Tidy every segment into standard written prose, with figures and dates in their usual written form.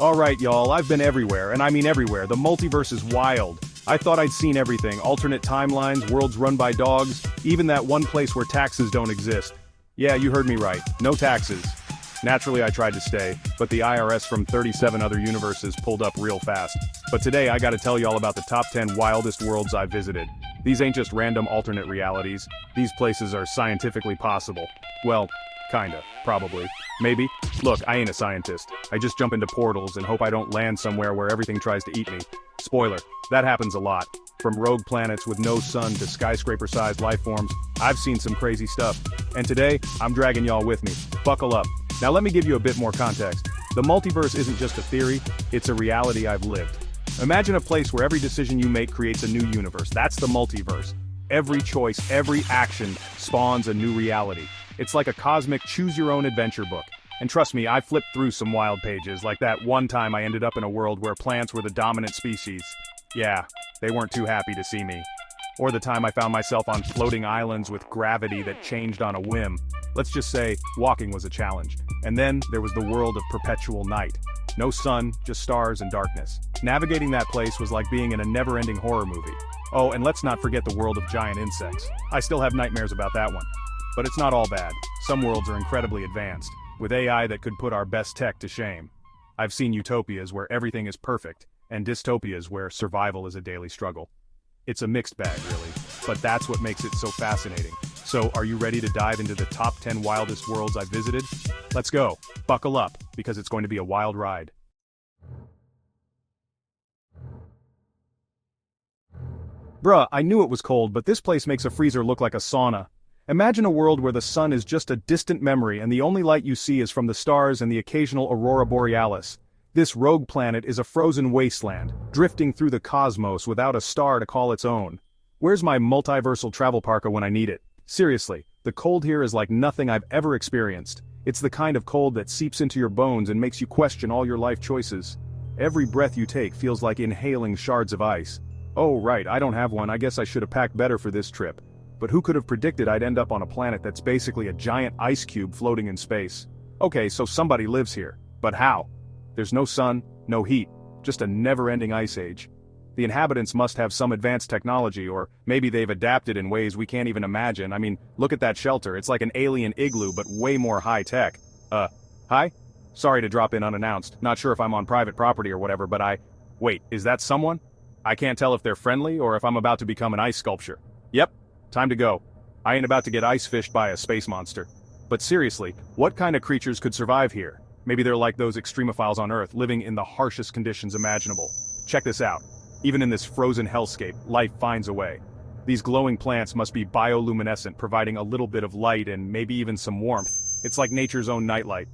Alright y'all, I've been everywhere, and I mean everywhere. The multiverse is wild. I thought I'd seen everything, alternate timelines, worlds run by dogs, even that one place where taxes don't exist. Yeah, you heard me right, no taxes. Naturally I tried to stay, but the IRS from 37 other universes pulled up real fast. But today I gotta tell y'all about the top 10 wildest worlds I've visited. These ain't just random alternate realities, these places are scientifically possible. Well, kinda, probably, maybe. Look, I ain't a scientist. I just jump into portals and hope I don't land somewhere where everything tries to eat me. Spoiler, that happens a lot. From rogue planets with no sun to skyscraper-sized life forms, I've seen some crazy stuff. And today, I'm dragging y'all with me. Buckle up. Now let me give you a bit more context. The multiverse isn't just a theory, it's a reality I've lived. Imagine a place where every decision you make creates a new universe. That's the multiverse. Every choice, every action spawns a new reality. It's like a cosmic choose-your-own-adventure book. And trust me, I flipped through some wild pages, like that one time I ended up in a world where plants were the dominant species. Yeah, they weren't too happy to see me. Or the time I found myself on floating islands with gravity that changed on a whim. Let's just say, walking was a challenge. And then there was the world of perpetual night. No sun, just stars and darkness. Navigating that place was like being in a never-ending horror movie. Oh, and let's not forget the world of giant insects. I still have nightmares about that one. But it's not all bad. Some worlds are incredibly advanced, with AI that could put our best tech to shame. I've seen utopias where everything is perfect, and dystopias where survival is a daily struggle. It's a mixed bag, really, but that's what makes it so fascinating. So, are you ready to dive into the top 10 wildest worlds I've visited? Let's go. Buckle up, because it's going to be a wild ride. Bruh, I knew it was cold, but this place makes a freezer look like a sauna. Imagine a world where the sun is just a distant memory and the only light you see is from the stars and the occasional aurora borealis. This rogue planet is a frozen wasteland, drifting through the cosmos without a star to call its own. Where's my multiversal travel parka when I need it? Seriously, the cold here is like nothing I've ever experienced. It's the kind of cold that seeps into your bones and makes you question all your life choices. Every breath you take feels like inhaling shards of ice. Oh right, I don't have one. I guess I should have packed better for this trip. But who could have predicted I'd end up on a planet that's basically a giant ice cube floating in space? Okay, so somebody lives here. But how? There's no sun, no heat, just a never-ending ice age. The inhabitants must have some advanced technology, or maybe they've adapted in ways we can't even imagine. I mean, look at that shelter. It's like an alien igloo, but way more high-tech. Hi? Sorry to drop in unannounced. Not sure if I'm on private property or whatever, but Wait, is that someone? I can't tell if they're friendly or if I'm about to become an ice sculpture. Yep. Time to go. I ain't about to get ice fished by a space monster. But seriously, what kind of creatures could survive here? Maybe they're like those extremophiles on Earth, living in the harshest conditions imaginable. Check this out. Even in this frozen hellscape, life finds a way. These glowing plants must be bioluminescent, providing a little bit of light and maybe even some warmth. It's like nature's own nightlight.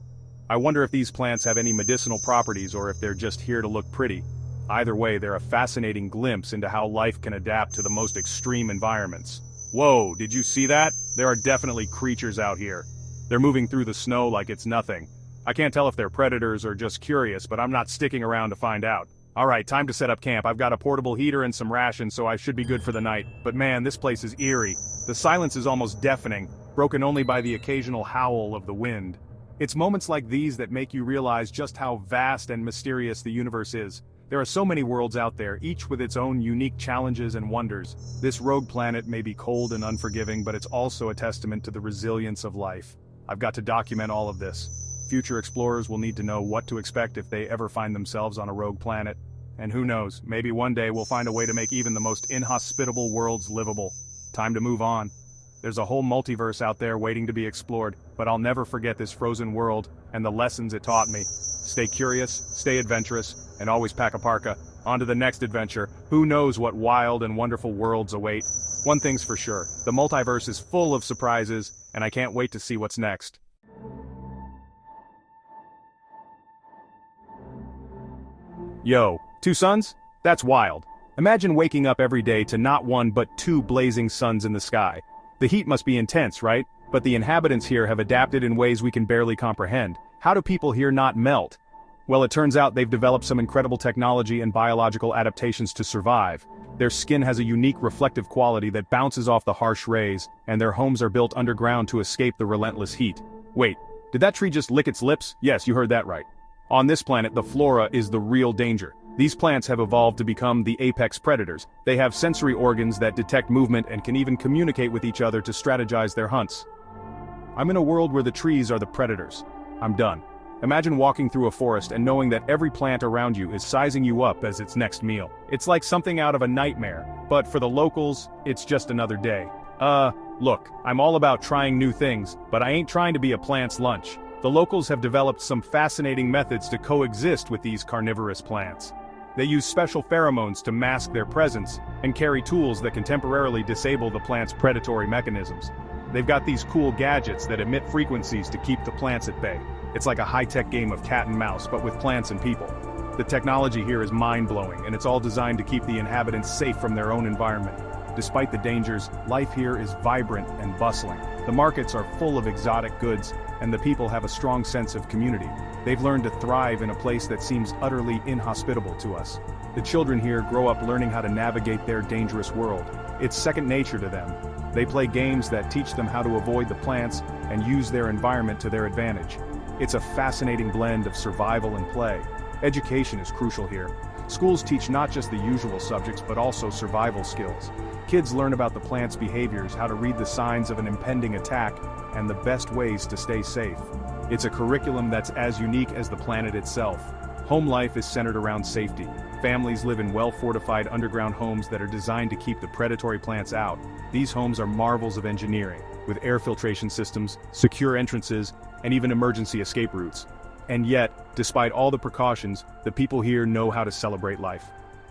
I wonder if these plants have any medicinal properties or if they're just here to look pretty. Either way, they're a fascinating glimpse into how life can adapt to the most extreme environments. Whoa, did you see that? There are definitely creatures out here. They're moving through the snow like it's nothing. I can't tell if they're predators or just curious, but I'm not sticking around to find out. Alright, time to set up camp. I've got a portable heater and some rations, so I should be good for the night. But man, this place is eerie. The silence is almost deafening, broken only by the occasional howl of the wind. It's moments like these that make you realize just how vast and mysterious the universe is. There are so many worlds out there, each with its own unique challenges and wonders. This rogue planet may be cold and unforgiving, but it's also a testament to the resilience of life. I've got to document all of this. Future explorers will need to know what to expect if they ever find themselves on a rogue planet. And who knows, maybe one day we'll find a way to make even the most inhospitable worlds livable. Time to move on. There's a whole multiverse out there waiting to be explored, but I'll never forget this frozen world and the lessons it taught me. Stay curious, stay adventurous, and always pack a parka. On to the next adventure. Who knows what wild and wonderful worlds await? One thing's for sure, the multiverse is full of surprises, and I can't wait to see what's next. Yo, 2 suns? That's wild. Imagine waking up every day to not one but 2 blazing suns in the sky. The heat must be intense, right? But the inhabitants here have adapted in ways we can barely comprehend. How do people here not melt? Well, it turns out they've developed some incredible technology and biological adaptations to survive. Their skin has a unique reflective quality that bounces off the harsh rays, and their homes are built underground to escape the relentless heat. Wait, did that tree just lick its lips? Yes, you heard that right. On this planet, the flora is the real danger. These plants have evolved to become the apex predators. They have sensory organs that detect movement and can even communicate with each other to strategize their hunts. I'm in a world where the trees are the predators. I'm done. Imagine walking through a forest and knowing that every plant around you is sizing you up as its next meal. It's like something out of a nightmare, but for the locals, it's just another day. Look, I'm all about trying new things, but I ain't trying to be a plant's lunch. The locals have developed some fascinating methods to coexist with these carnivorous plants. They use special pheromones to mask their presence and carry tools that can temporarily disable the plant's predatory mechanisms. They've got these cool gadgets that emit frequencies to keep the plants at bay. It's like a high-tech game of cat and mouse, but with plants and people. The technology here is mind-blowing, and it's all designed to keep the inhabitants safe from their own environment. Despite the dangers, life here is vibrant and bustling. The markets are full of exotic goods, and the people have a strong sense of community. They've learned to thrive in a place that seems utterly inhospitable to us. The children here grow up learning how to navigate their dangerous world. It's second nature to them. They play games that teach them how to avoid the plants and use their environment to their advantage. It's a fascinating blend of survival and play. Education is crucial here. Schools teach not just the usual subjects but also survival skills. Kids learn about the plant's behaviors, how to read the signs of an impending attack, and the best ways to stay safe. It's a curriculum that's as unique as the planet itself. Home life is centered around safety. Families live in well-fortified underground homes that are designed to keep the predatory plants out. These homes are marvels of engineering, with air filtration systems, secure entrances, and even emergency escape routes. And yet, despite all the precautions, the people here know how to celebrate life.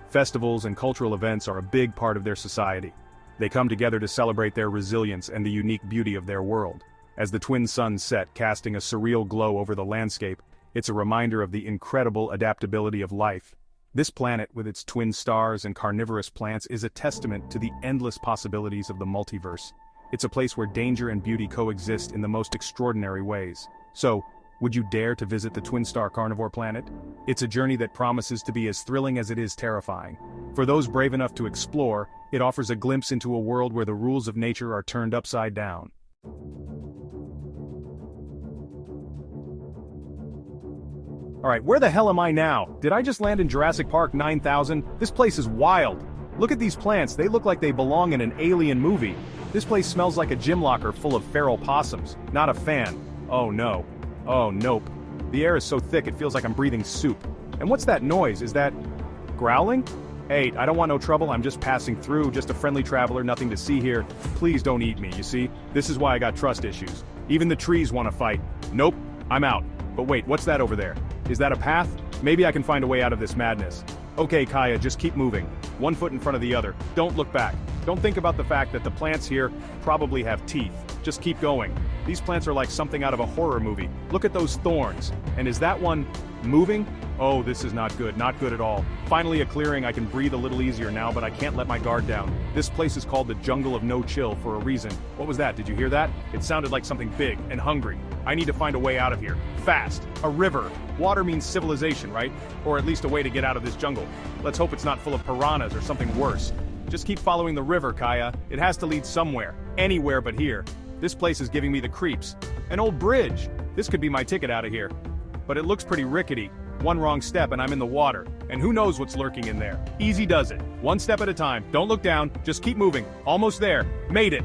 Festivals and cultural events are a big part of their society. They come together to celebrate their resilience and the unique beauty of their world. As the twin suns set, casting a surreal glow over the landscape, it's a reminder of the incredible adaptability of life. This planet, with its twin stars and carnivorous plants, is a testament to the endless possibilities of the multiverse. It's a place where danger and beauty coexist in the most extraordinary ways. So, would you dare to visit the twin-star carnivore planet? It's a journey that promises to be as thrilling as it is terrifying. For those brave enough to explore, it offers a glimpse into a world where the rules of nature are turned upside down. Alright, where the hell am I now? Did I just land in Jurassic Park 9000? This place is wild. Look at these plants, they look like they belong in an alien movie. This place smells like a gym locker full of feral possums. Not a fan. Oh no. Oh nope. The air is so thick it feels like I'm breathing soup. And what's that noise? Is that growling? Hey, I don't want no trouble, I'm just passing through, just a friendly traveler, nothing to see here. Please don't eat me, you see? This is why I got trust issues. Even the trees want to fight. Nope, I'm out. But wait, what's that over there? Is that a path? Maybe I can find a way out of this madness. Okay, Kaya, just keep moving. One foot in front of the other. Don't look back. Don't think about the fact that the plants here probably have teeth. Just keep going. These plants are like something out of a horror movie. Look at those thorns. And is that one moving? Oh, this is not good at all. Finally a clearing, I can breathe a little easier now, but I can't let my guard down. This place is called the Jungle of No Chill for a reason. What was that? Did you hear that? It sounded like something big and hungry. I need to find a way out of here. Fast. A river. Water means civilization, right? Or at least a way to get out of this jungle. Let's hope it's not full of piranhas or something worse. Just keep following the river, Kaya. It has to lead somewhere. Anywhere but here. This place is giving me the creeps. An old bridge. This could be my ticket out of here. But it looks pretty rickety. One wrong step and I'm in the water. And who knows what's lurking in there. Easy does it. One step at a time. Don't look down. Just keep moving. Almost there. Made it.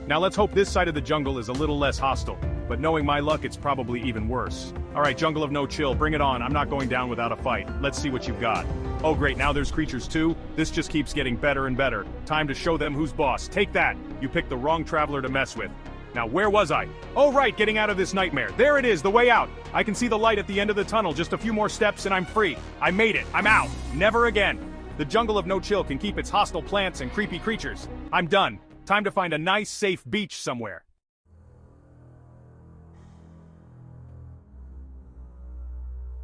Now let's hope this side of the jungle is a little less hostile. But knowing my luck, it's probably even worse. Alright, Jungle of No Chill, bring it on. I'm not going down without a fight. Let's see what you've got. Oh great, now there's creatures too? This just keeps getting better and better. Time to show them who's boss. Take that! You picked the wrong traveler to mess with. Now where was I? Oh right, getting out of this nightmare. There it is, the way out. I can see the light at the end of the tunnel. Just a few more steps and I'm free. I made it. I'm out. Never again. The Jungle of No Chill can keep its hostile plants and creepy creatures. I'm done. Time to find a nice, safe beach somewhere.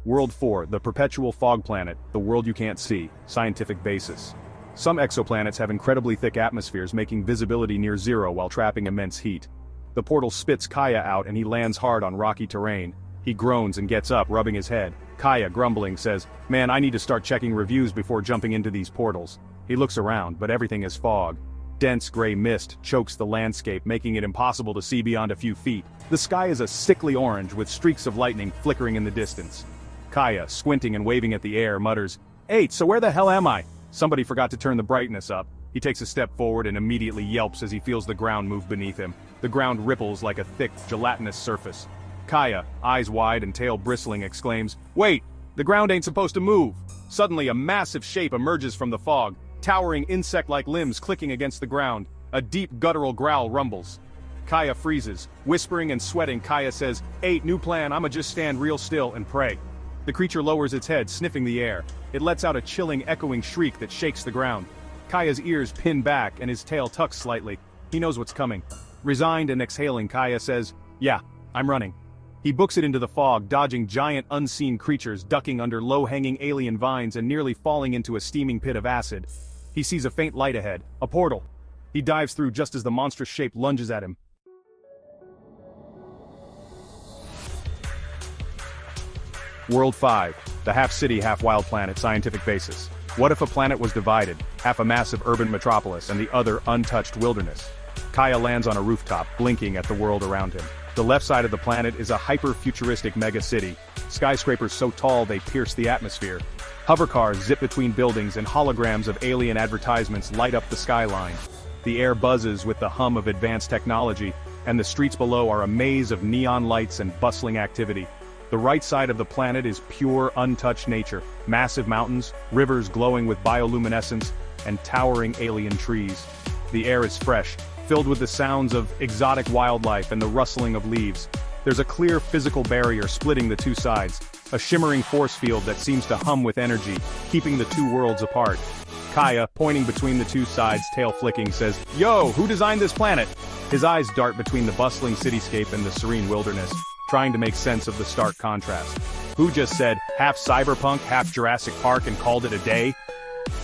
World 4, the perpetual fog planet, the world you can't see, scientific basis. Some exoplanets have incredibly thick atmospheres making visibility near zero while trapping immense heat. The portal spits Kaya out and he lands hard on rocky terrain. He groans and gets up, rubbing his head. Kaya, grumbling, says, "Man, I need to start checking reviews before jumping into these portals." He looks around, but everything is fog. Dense gray mist chokes the landscape, making it impossible to see beyond a few feet. The sky is a sickly orange with streaks of lightning flickering in the distance. Kaya, squinting and waving at the air, mutters, "8, so where the hell am I?" Somebody forgot to turn the brightness up. He takes a step forward and immediately yelps as he feels the ground move beneath him. The ground ripples like a thick, gelatinous surface. Kaya, eyes wide and tail bristling, exclaims, "Wait! The ground ain't supposed to move!" Suddenly a massive shape emerges from the fog, towering insect-like limbs clicking against the ground. A deep guttural growl rumbles. Kaya freezes. Whispering and sweating, Kaya says, "8, new plan, I'ma just stand real still and pray." The creature lowers its head, sniffing the air. It lets out a chilling, echoing shriek that shakes the ground. Kaya's ears pin back and his tail tucks slightly. He knows what's coming. Resigned and exhaling, Kaya says, "Yeah, I'm running." He books it into the fog, dodging giant unseen creatures, ducking under low-hanging alien vines and nearly falling into a steaming pit of acid. He sees a faint light ahead, a portal. He dives through just as the monstrous shape lunges at him. World 5, the half-city, half-wild planet scientific basis. What if a planet was divided, half a massive urban metropolis and the other untouched wilderness? Kaya lands on a rooftop, blinking at the world around him. The left side of the planet is a hyper-futuristic mega-city. Skyscrapers so tall they pierce the atmosphere. Hovercars zip between buildings and holograms of alien advertisements light up the skyline. The air buzzes with the hum of advanced technology, and the streets below are a maze of neon lights and bustling activity. The right side of the planet is pure, untouched nature, massive mountains, rivers glowing with bioluminescence, and towering alien trees. The air is fresh, filled with the sounds of exotic wildlife and the rustling of leaves. There's a clear physical barrier splitting the two sides, a shimmering force field that seems to hum with energy, keeping the two worlds apart. Kaya, pointing between the two sides, tail flicking, says, "Yo, who designed this planet?" His eyes dart between the bustling cityscape and the serene wilderness, trying to make sense of the stark contrast. Who just said, half cyberpunk, half Jurassic Park and called it a day?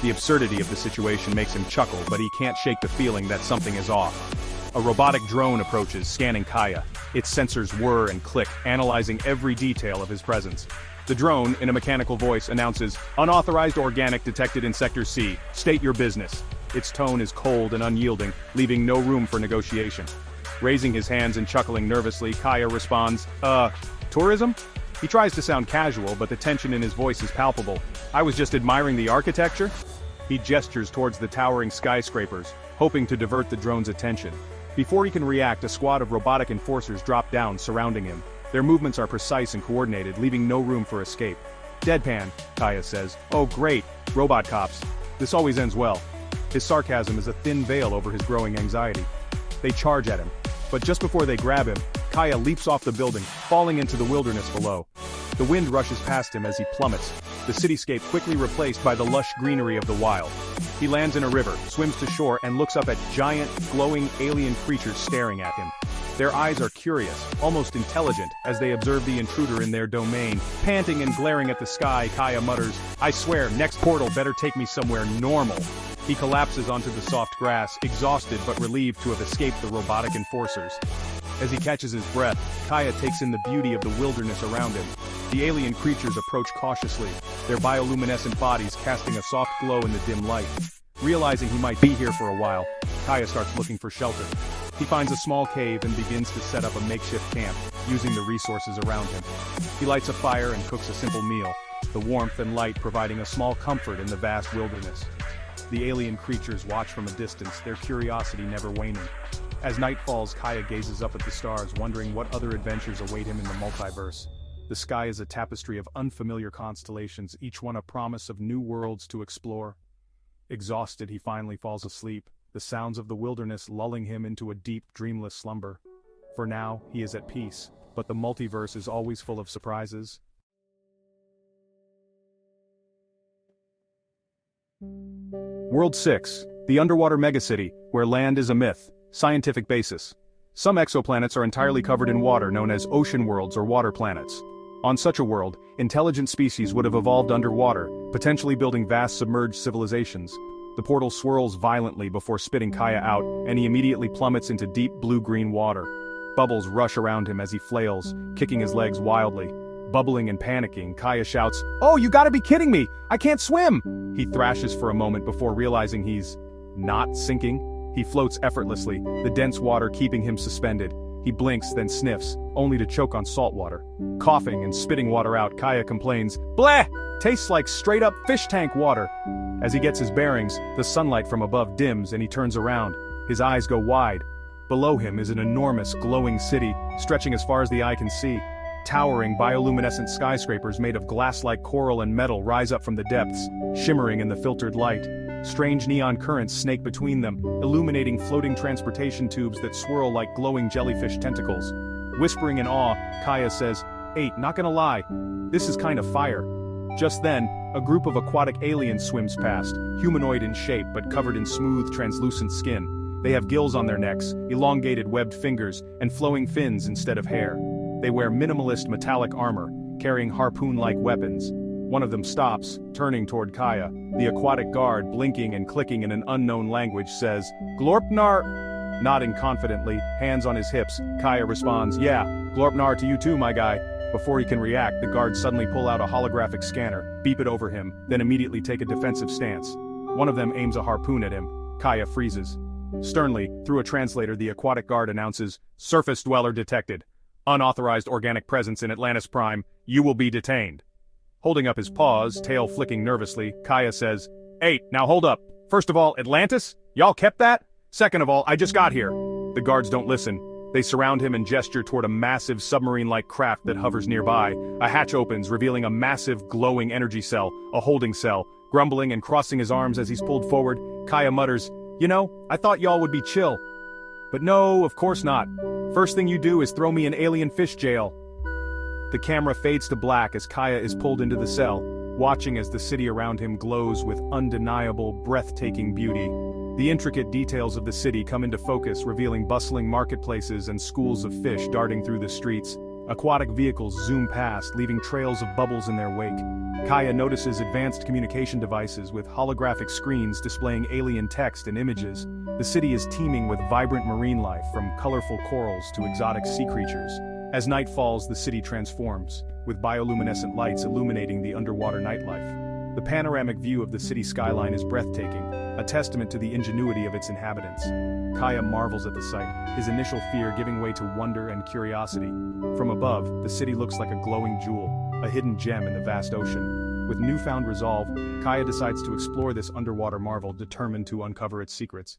The absurdity of the situation makes him chuckle, but he can't shake the feeling that something is off. A robotic drone approaches, scanning Kaya. Its sensors whir and click, analyzing every detail of his presence. The drone, in a mechanical voice, announces, "Unauthorized organic detected in Sector C. State your business." Its tone is cold and unyielding, leaving no room for negotiation. Raising his hands and chuckling nervously, Kaya responds, tourism?" He tries to sound casual, but the tension in his voice is palpable. "I was just admiring the architecture." He gestures towards the towering skyscrapers, hoping to divert the drone's attention. Before he can react, a squad of robotic enforcers drop down, surrounding him. Their movements are precise and coordinated, leaving no room for escape. "Deadpan," Kaya says. "Oh great, robot cops. This always ends well." His sarcasm is a thin veil over his growing anxiety. They charge at him, but just before they grab him, Kaya leaps off the building, falling into the wilderness below. The wind rushes past him as he plummets, the cityscape quickly replaced by the lush greenery of the wild. He lands in a river, swims to shore and looks up at giant, glowing alien creatures staring at him. Their eyes are curious, almost intelligent, as they observe the intruder in their domain. Panting and glaring at the sky, Kaya mutters, "I swear, next portal better take me somewhere normal." He collapses onto the soft grass, exhausted but relieved to have escaped the robotic enforcers. As he catches his breath, Kaya takes in the beauty of the wilderness around him. The alien creatures approach cautiously, their bioluminescent bodies casting a soft glow in the dim light. Realizing he might be here for a while, Kaya starts looking for shelter. He finds a small cave and begins to set up a makeshift camp, using the resources around him. He lights a fire and cooks a simple meal, the warmth and light providing a small comfort in the vast wilderness. The alien creatures watch from a distance, their curiosity never waning. As night falls, Kaya gazes up at the stars, wondering what other adventures await him in the multiverse. The sky is a tapestry of unfamiliar constellations, each one a promise of new worlds to explore. Exhausted, he finally falls asleep, the sounds of the wilderness lulling him into a deep, dreamless slumber. For now, he is at peace, but the multiverse is always full of surprises. World 6, the underwater megacity, where land is a myth. Scientific basis. Some exoplanets are entirely covered in water, known as ocean worlds or water planets. On such a world, intelligent species would have evolved underwater, potentially building vast submerged civilizations. The portal swirls violently before spitting Kaya out, and he immediately plummets into deep blue-green water. Bubbles rush around him as he flails, kicking his legs wildly. Bubbling and panicking, Kaya shouts, "Oh, you gotta be kidding me! I can't swim!" He thrashes for a moment before realizing he's not sinking. He floats effortlessly, the dense water keeping him suspended. He blinks, then sniffs, only to choke on salt water. Coughing and spitting water out, Kaya complains, "Bleh! Tastes like straight-up fish tank water." As he gets his bearings, the sunlight from above dims and he turns around. His eyes go wide. Below him is an enormous, glowing city, stretching as far as the eye can see. Towering bioluminescent skyscrapers made of glass-like coral and metal rise up from the depths, shimmering in the filtered light. Strange neon currents snake between them, illuminating floating transportation tubes that swirl like glowing jellyfish tentacles. Whispering in awe, Kaya says, "Hey, not gonna lie, this is kind of fire." Just then, a group of aquatic aliens swims past, humanoid in shape but covered in smooth, translucent skin. They have gills on their necks, elongated webbed fingers, and flowing fins instead of hair. They wear minimalist metallic armor, carrying harpoon-like weapons. One of them stops, turning toward Kaya. The aquatic guard, blinking and clicking in an unknown language, says, "Glorpnar." Nodding confidently, hands on his hips, Kaya responds, "Yeah, Glorpnar to you too, my guy." Before he can react, the guards suddenly pull out a holographic scanner, beep it over him, then immediately take a defensive stance. One of them aims a harpoon at him. Kaya freezes. Sternly, through a translator, the aquatic guard announces, "Surface dweller detected. Unauthorized organic presence in Atlantis Prime. You will be detained." Holding up his paws, tail flicking nervously, Kaya says, "Hey, now hold up. First of all, Atlantis? Y'all kept that? Second of all, I just got here." The guards don't listen. They surround him and gesture toward a massive submarine-like craft that hovers nearby. A hatch opens, revealing a massive, glowing energy cell, a holding cell. Grumbling and crossing his arms as he's pulled forward, Kaya mutters, "You know, I thought y'all would be chill. But no, of course not. First thing you do is throw me in alien fish jail." The camera fades to black as Kaya is pulled into the cell, watching as the city around him glows with undeniable, breathtaking beauty. The intricate details of the city come into focus, revealing bustling marketplaces and schools of fish darting through the streets. Aquatic vehicles zoom past, leaving trails of bubbles in their wake. Kaya notices advanced communication devices with holographic screens displaying alien text and images. The city is teeming with vibrant marine life, from colorful corals to exotic sea creatures. As night falls, the city transforms, with bioluminescent lights illuminating the underwater nightlife. The panoramic view of the city skyline is breathtaking, a testament to the ingenuity of its inhabitants. Kaya marvels at the sight, his initial fear giving way to wonder and curiosity. From above, the city looks like a glowing jewel, a hidden gem in the vast ocean. With newfound resolve, Kaya decides to explore this underwater marvel, determined to uncover its secrets.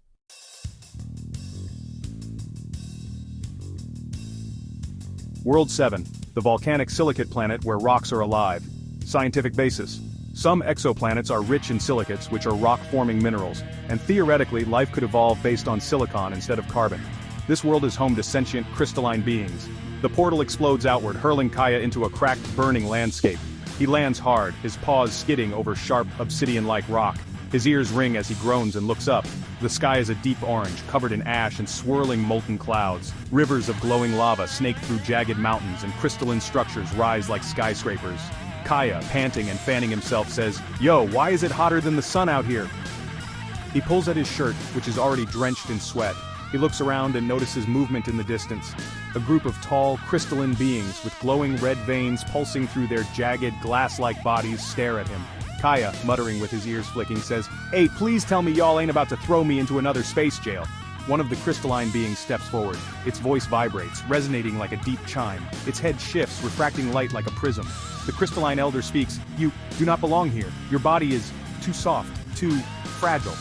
World 7, the volcanic silicate planet where rocks are alive. Scientific basis. Some exoplanets are rich in silicates, which are rock-forming minerals, and theoretically life could evolve based on silicon instead of carbon. This world is home to sentient, crystalline beings. The portal explodes outward, hurling Kaya into a cracked, burning landscape. He lands hard, his paws skidding over sharp, obsidian-like rock. His ears ring as he groans and looks up. The sky is a deep orange, covered in ash and swirling molten clouds. Rivers of glowing lava snake through jagged mountains, and crystalline structures rise like skyscrapers. Kaya, panting and fanning himself, says, "Yo, why is it hotter than the sun out here?" He pulls at his shirt, which is already drenched in sweat. He looks around and notices movement in the distance. A group of tall, crystalline beings with glowing red veins pulsing through their jagged, glass-like bodies stare at him. Kaya, muttering with his ears flicking, says, "Hey, please tell me y'all ain't about to throw me into another space jail." One of the crystalline beings steps forward. Its voice vibrates, resonating like a deep chime. Its head shifts, refracting light like a prism. The crystalline elder speaks, "You do not belong here. Your body is too soft, too fragile."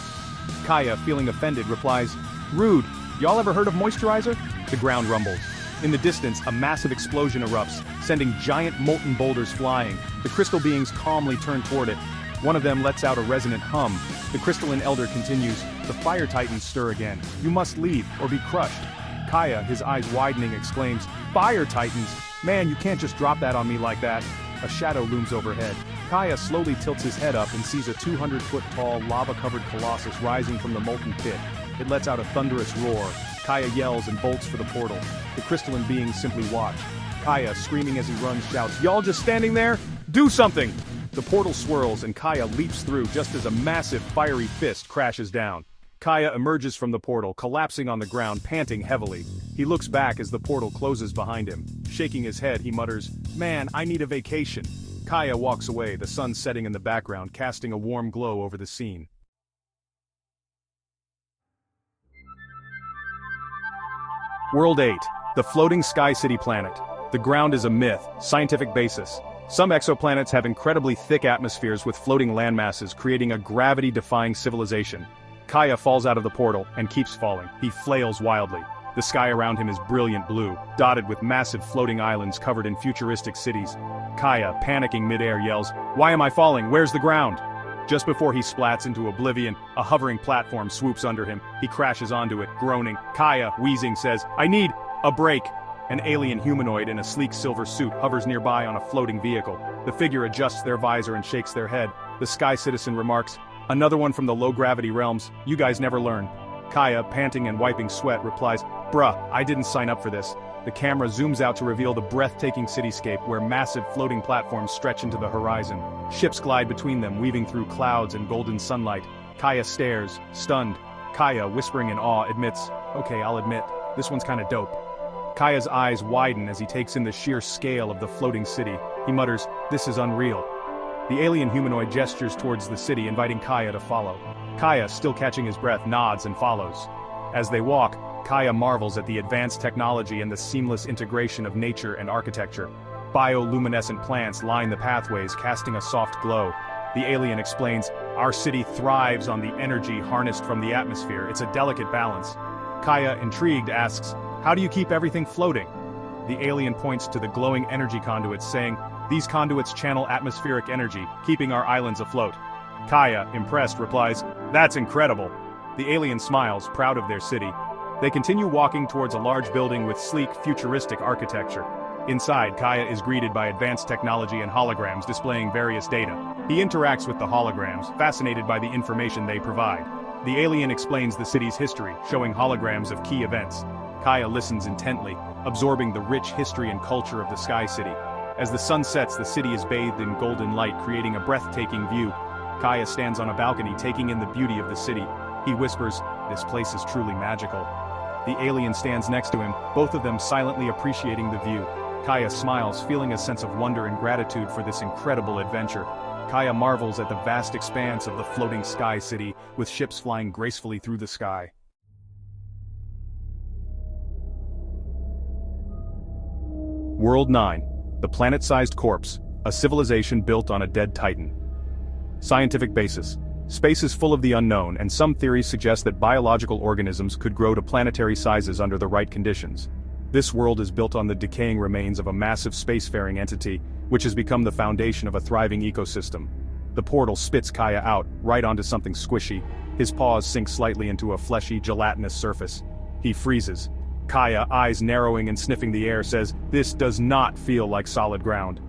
Kaya, feeling offended, replies, "Rude. Y'all ever heard of moisturizer?" The ground rumbles. In the distance, a massive explosion erupts, sending giant molten boulders flying. The crystal beings calmly turn toward it. One of them lets out a resonant hum. The crystalline elder continues, "The fire titans stir again. You must leave, or be crushed." Kaya, his eyes widening, exclaims, "Fire titans? Man, you can't just drop that on me like that." A shadow looms overhead. Kaya slowly tilts his head up and sees a 200-foot-tall, lava-covered colossus rising from the molten pit. It lets out a thunderous roar. Kaya yells and bolts for the portal. The crystalline beings simply watch. Kaya, screaming as he runs, shouts, "Y'all just standing there? Do something!" The portal swirls and Kaya leaps through just as a massive, fiery fist crashes down. Kaya emerges from the portal, collapsing on the ground, panting heavily. He looks back as the portal closes behind him. Shaking his head, he mutters, "Man, I need a vacation." Kaya walks away, the sun setting in the background, casting a warm glow over the scene. World 8, The floating Sky City planet. The ground is a myth, scientific basis. Some exoplanets have incredibly thick atmospheres with floating landmasses creating a gravity-defying civilization. Kaya falls out of the portal and keeps falling. He flails wildly. The sky around him is brilliant blue, dotted with massive floating islands covered in futuristic cities. Kaya, panicking midair, yells, "Why am I falling? Where's the ground?" Just before he splats into oblivion, a hovering platform swoops under him. He crashes onto it, groaning. Kaya, wheezing, says, "I need a break." An alien humanoid in a sleek silver suit hovers nearby on a floating vehicle. The figure adjusts their visor and shakes their head. The Sky Citizen remarks, "Another one from the low-gravity realms, you guys never learn." Kaya, panting and wiping sweat, replies, "Bruh, I didn't sign up for this." The camera zooms out to reveal the breathtaking cityscape where massive floating platforms stretch into the horizon. Ships glide between them, weaving through clouds and golden sunlight. Kaya stares, stunned. Kaya, whispering in awe, admits, "Okay, I'll admit, this one's kinda dope." Kaya's eyes widen as he takes in the sheer scale of the floating city. He mutters, "This is unreal." The alien humanoid gestures towards the city, inviting Kaya to follow. Kaya, still catching his breath, nods and follows. As they walk, Kaya marvels at the advanced technology and the seamless integration of nature and architecture. Bioluminescent plants line the pathways, casting a soft glow. The alien explains, "Our city thrives on the energy harnessed from the atmosphere. It's a delicate balance." Kaya, intrigued, asks, "How do you keep everything floating?" The alien points to the glowing energy conduits, saying, "These conduits channel atmospheric energy, keeping our islands afloat." Kaya, impressed, replies, "That's incredible." The alien smiles, proud of their city. They continue walking towards a large building with sleek, futuristic architecture. Inside, Kaya is greeted by advanced technology and holograms displaying various data. He interacts with the holograms, fascinated by the information they provide. The alien explains the city's history, showing holograms of key events. Kaya listens intently, absorbing the rich history and culture of the Sky City. As the sun sets, the city is bathed in golden light, creating a breathtaking view. Kaya stands on a balcony, taking in the beauty of the city. He whispers, "This place is truly magical." The alien stands next to him, both of them silently appreciating the view. Kaya smiles, feeling a sense of wonder and gratitude for this incredible adventure. Kaya marvels at the vast expanse of the floating Sky City, with ships flying gracefully through the sky. World 9. The planet-sized corpse, a civilization built on a dead titan. Scientific basis. Space is full of the unknown, and some theories suggest that biological organisms could grow to planetary sizes under the right conditions. This world is built on the decaying remains of a massive spacefaring entity, which has become the foundation of a thriving ecosystem. The portal spits Kaya out, right onto something squishy. His paws sink slightly into a fleshy, gelatinous surface. He freezes. Kaya, eyes narrowing and sniffing the air, says, "This does not feel like solid ground."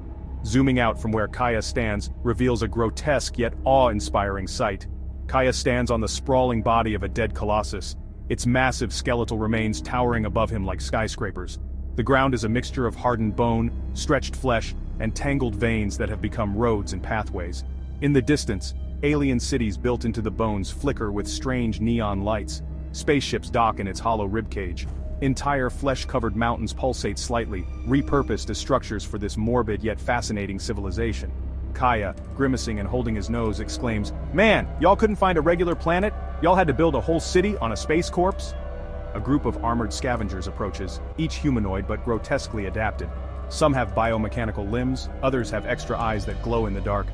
Zooming out from where Kaya stands, reveals a grotesque yet awe-inspiring sight. Kaya stands on the sprawling body of a dead colossus, its massive skeletal remains towering above him like skyscrapers. The ground is a mixture of hardened bone, stretched flesh, and tangled veins that have become roads and pathways. In the distance, alien cities built into the bones flicker with strange neon lights. Spaceships dock in its hollow ribcage. Entire flesh-covered mountains pulsate slightly, repurposed as structures for this morbid yet fascinating civilization. Kaya, grimacing and holding his nose, exclaims, "Man, y'all couldn't find a regular planet? Y'all had to build a whole city on a space corpse?" A group of armored scavengers approaches, each humanoid but grotesquely adapted. Some have biomechanical limbs, others have extra eyes that glow in the dark.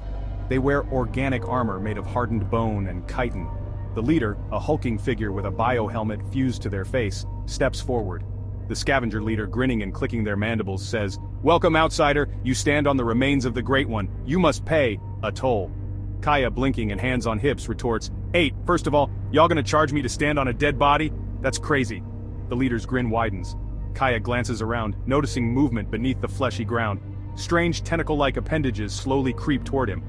They wear organic armor made of hardened bone and chitin. The leader, a hulking figure with a biohelmet fused to their face, steps forward. The scavenger leader, grinning and clicking their mandibles, says, "Welcome, outsider. You stand on the remains of the Great One. You must pay a toll." Kaya, blinking and hands on hips, retorts, "Hey, first of all, y'all gonna charge me to stand on a dead body? That's crazy." The leader's grin widens. Kaya glances around, noticing movement beneath the fleshy ground. Strange tentacle-like appendages slowly creep toward him.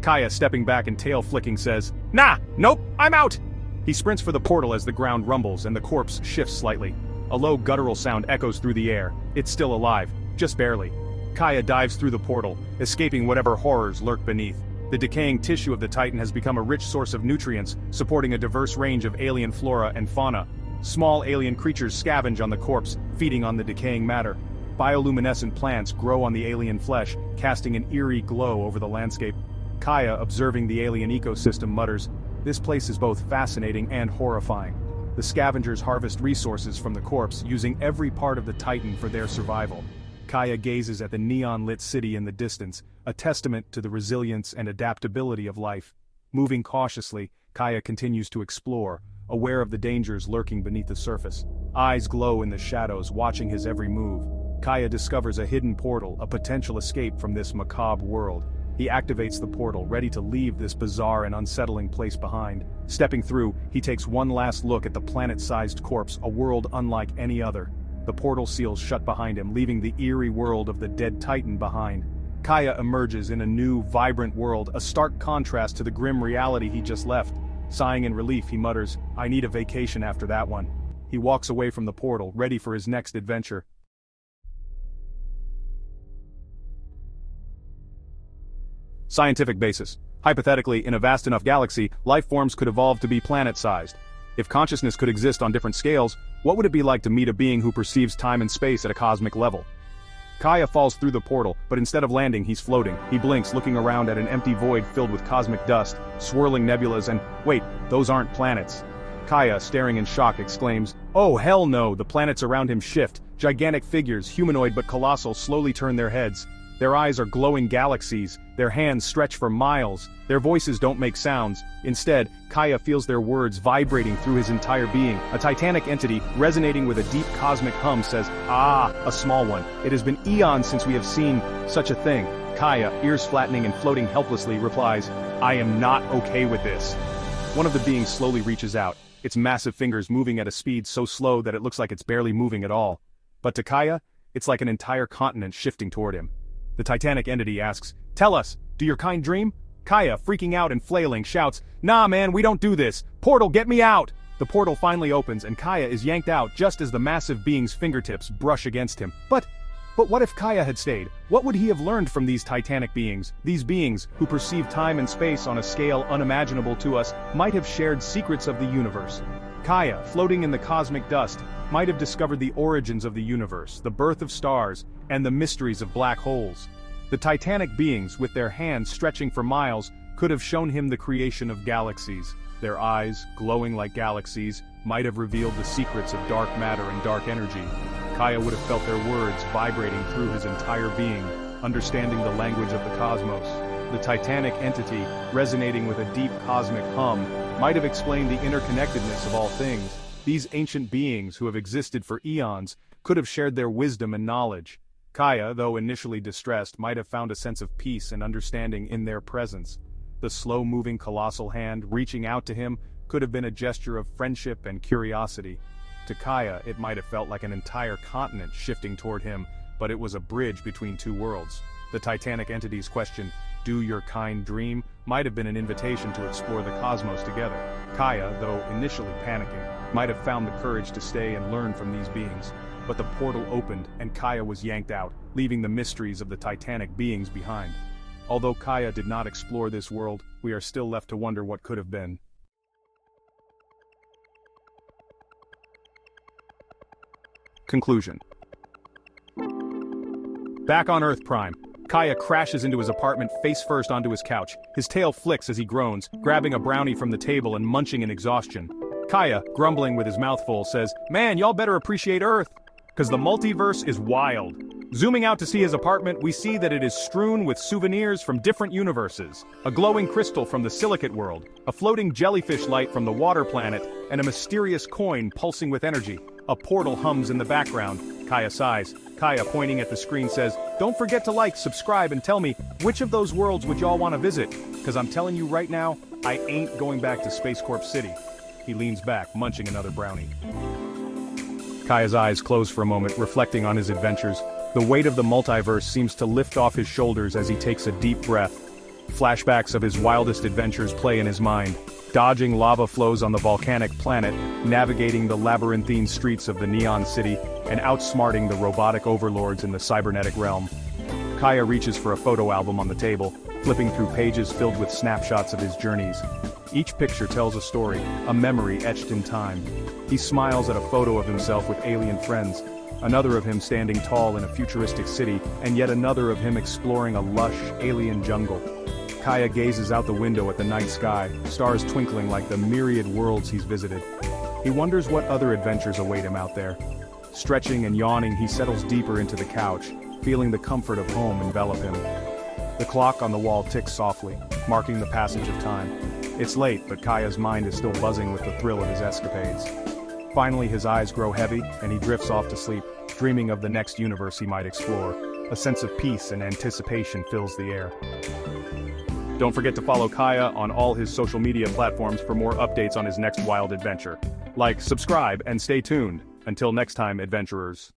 Kaya, stepping back and tail flicking, says, "Nah, nope, I'm out!" He sprints for the portal as the ground rumbles and the corpse shifts slightly. A low guttural sound echoes through the air. It's still alive, just barely. Kaya dives through the portal, escaping whatever horrors lurk beneath. The decaying tissue of the Titan has become a rich source of nutrients, supporting a diverse range of alien flora and fauna. Small alien creatures scavenge on the corpse, feeding on the decaying matter. Bioluminescent plants grow on the alien flesh, casting an eerie glow over the landscape. Kaya, observing the alien ecosystem, mutters, "This place is both fascinating and horrifying." The scavengers harvest resources from the corpse, using every part of the Titan for their survival. Kaya gazes at the neon-lit city in the distance, a testament to the resilience and adaptability of life. Moving cautiously, Kaya continues to explore, aware of the dangers lurking beneath the surface. Eyes glow in the shadows, watching his every move. Kaya discovers a hidden portal, a potential escape from this macabre world. He activates the portal, ready to leave this bizarre and unsettling place behind. Stepping through, he takes one last look at the planet-sized corpse, a world unlike any other. The portal seals shut behind him, leaving the eerie world of the dead Titan behind. Kaya emerges in a new, vibrant world, a stark contrast to the grim reality he just left. Sighing in relief, he mutters, "I need a vacation after that one." He walks away from the portal, ready for his next adventure. Scientific basis. Hypothetically, in a vast enough galaxy, life forms could evolve to be planet-sized. If consciousness could exist on different scales, what would it be like to meet a being who perceives time and space at a cosmic level? Kaya falls through the portal, but instead of landing, he's floating. He blinks, looking around at an empty void filled with cosmic dust, swirling nebulas, and wait, those aren't planets. Kaya, staring in shock, exclaims, "Oh hell no!" The planets around him shift. Gigantic figures, humanoid but colossal, slowly turn their heads. Their eyes are glowing galaxies, their hands stretch for miles, their voices don't make sounds. Instead, Kaya feels their words vibrating through his entire being. A titanic entity, resonating with a deep cosmic hum, says, "Ah, a small one. It has been eons since we have seen such a thing." Kaya, ears flattening and floating helplessly, replies, "I am not okay with this." One of the beings slowly reaches out, its massive fingers moving at a speed so slow that it looks like it's barely moving at all. But to Kaya, it's like an entire continent shifting toward him. The titanic entity asks, "Tell us, do your kind dream?" Kaya, freaking out and flailing, shouts, "Nah man, we don't do this! Portal, get me out!" The portal finally opens and Kaya is yanked out just as the massive being's fingertips brush against him. But what if Kaya had stayed? What would he have learned from these titanic beings? These beings, who perceive time and space on a scale unimaginable to us, might have shared secrets of the universe. Kaya, floating in the cosmic dust, might have discovered the origins of the universe, the birth of stars, and the mysteries of black holes. The titanic beings, with their hands stretching for miles, could have shown him the creation of galaxies. Their eyes, glowing like galaxies, might have revealed the secrets of dark matter and dark energy. Kaya would have felt their words vibrating through his entire being, understanding the language of the cosmos. The titanic entity, resonating with a deep cosmic hum, might have explained the interconnectedness of all things. These ancient beings, who have existed for eons, could have shared their wisdom and knowledge. Kaya, though initially distressed, might have found a sense of peace and understanding in their presence. The slow-moving colossal hand reaching out to him could have been a gesture of friendship and curiosity. To Kaya, it might have felt like an entire continent shifting toward him, but it was a bridge between two worlds. The titanic entity's question, "Do your kind dream?" might have been an invitation to explore the cosmos together. Kaya, though initially panicking, might have found the courage to stay and learn from these beings. But the portal opened and Kaya was yanked out, leaving the mysteries of the titanic beings behind. Although Kaya did not explore this world, we are still left to wonder what could have been. Conclusion. Back on Earth Prime, Kaya crashes into his apartment face first onto his couch. His tail flicks as he groans, grabbing a brownie from the table and munching in exhaustion. Kaya, grumbling with his mouth full, says, "Man, y'all better appreciate Earth, 'cause the multiverse is wild." Zooming out to see his apartment, we see that it is strewn with souvenirs from different universes. A glowing crystal from the silicate world, a floating jellyfish light from the water planet, and a mysterious coin pulsing with energy. A portal hums in the background. Kaya sighs. Kaya, pointing at the screen, says, "Don't forget to like, subscribe, and tell me, which of those worlds would y'all want to visit? 'Cause I'm telling you right now, I ain't going back to Space Corp City." He leans back, munching another brownie. Kaya's eyes close for a moment, reflecting on his adventures. The weight of the multiverse seems to lift off his shoulders as he takes a deep breath. Flashbacks of his wildest adventures play in his mind. Dodging lava flows on the volcanic planet, navigating the labyrinthine streets of the neon city, and outsmarting the robotic overlords in the cybernetic realm. Kaya reaches for a photo album on the table, flipping through pages filled with snapshots of his journeys. Each picture tells a story, a memory etched in time. He smiles at a photo of himself with alien friends, another of him standing tall in a futuristic city, and yet another of him exploring a lush, alien jungle. Kaya gazes out the window at the night sky, stars twinkling like the myriad worlds he's visited. He wonders what other adventures await him out there. Stretching and yawning, he settles deeper into the couch, feeling the comfort of home envelop him. The clock on the wall ticks softly, marking the passage of time. It's late, but Kaya's mind is still buzzing with the thrill of his escapades. Finally, his eyes grow heavy, and he drifts off to sleep, dreaming of the next universe he might explore. A sense of peace and anticipation fills the air. Don't forget to follow Kaya on all his social media platforms for more updates on his next wild adventure. Like, subscribe, and stay tuned. Until next time, adventurers.